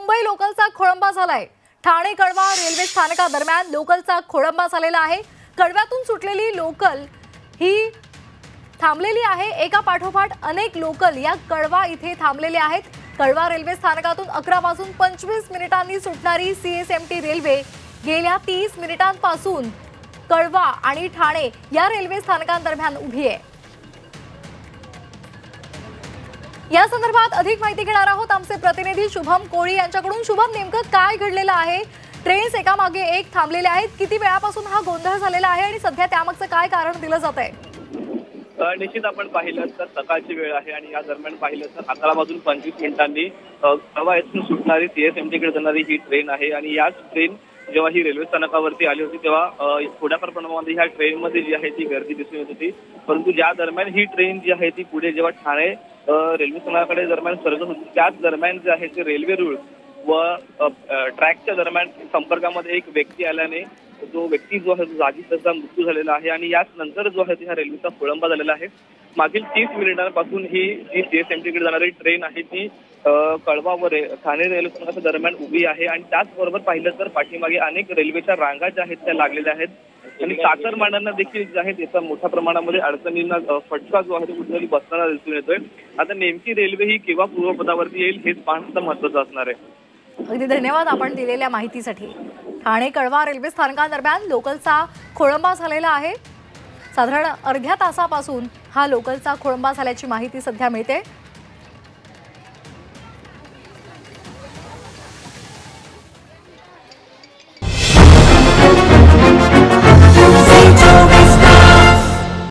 मुंबई लोकलचा खोळंबा झालाय। ठाणे कळवा रेल्वे स्थानकादरम्यान लोकलचा खोळंबा झालेला आहे। कळव्यातून सुटलेली लोकल ही थांबलेली आहे। एका पाठोपाठ अनेक लोकल या कळवा इथे थांबलेले आहेत। कळवा रेल्वे स्थानकातून 11 वाजून 25 मिनिटांनी सुटणारी सीएसएमटी रेल्वे गेल्या 30 मिनिटांपासून कळवा आणि ठाणे या रेल्वे स्थानकांदरम्यान उभी आहे। या संदर्भात अधिक माहिती घेणार आहोत आमचे प्रतिनिधी शुभम कोळी यांच्याकडून। शुभम, नेमकं काय घडलेलं आहे? ट्रेन्स एकामागे एक थांबलेले आहेत। किती वेळापासून हा गोंधळ झालेला आहे आणि सध्या त्यामागचं काय कारण दिलं जातंय? निश्चित आपण पाहिलं तर सकाळची वेळ आहे आणि या दरम्यान पाहिलं तर 11 वाजून 25 मिनिटांनी कळवा येथून सुटणारी सीएसएमटीकडे जाणारी ही ट्रेन आहे आणि याच ट्रेन जेव्हा ही रेल्वे स्थानकावरती आली होती तेव्हा थोड्याफार प्रमाणामध्ये ह्या ट्रेनमध्ये जी आहे ती गर्दी दिसून येत होती। परंतु ज्या दरम्यान ही ट्रेन जी आहे ती पुढे जेव्हा ठाणे रेल्वे स्थानकाकडे दरम्यान सरकत होती त्याच दरम्यान जे आहे ते रेल्वे रूळ व ट्रॅकच्या दरम्यान संपर्कामध्ये एक व्यक्ती आल्याने जो व्यक्ती जो आहे जागीच त्याचा मृत्यू झालेला आहे आणि याच नंतर जो आहे ह्या रेल्वेचा खोळंबा झालेला आहे। मागील 30 मिनिटांपासून ही जी सीएसएमटीकडे जाणारी ट्रेन आहे ती कळवा व ठाणे रेल्वे स्थानकाच्या दरम्यान उभी आहे आणि त्याचबरोबर पाहिलं तर पाठीमागे अनेक रेल्वेच्या रांगा ज्या आहेत त्या लागलेल्या आहेत आणि चाकरमान्यांना देखील जे आहे त्याचा मोठ्या प्रमाणामध्ये अडचणींना फटका जो आहे तो कुठेतरी बसताना दिसून येतोय। आता नेमकी रेल्वे ही केव्हा पूर्वपदावरती येईल हेच पाहणं महत्त्वाचं असणार आहे। अगदी धन्यवाद आपण दिलेल्या माहितीसाठी। ठाणे कळवा रेल्वे स्थानकादरम्यान लोकलचा खोळंबा झालेला आहे। साधारण अर्ध्या तासापासून हा लोकलचा खोळंबा झाल्याची माहिती सध्या मिळते।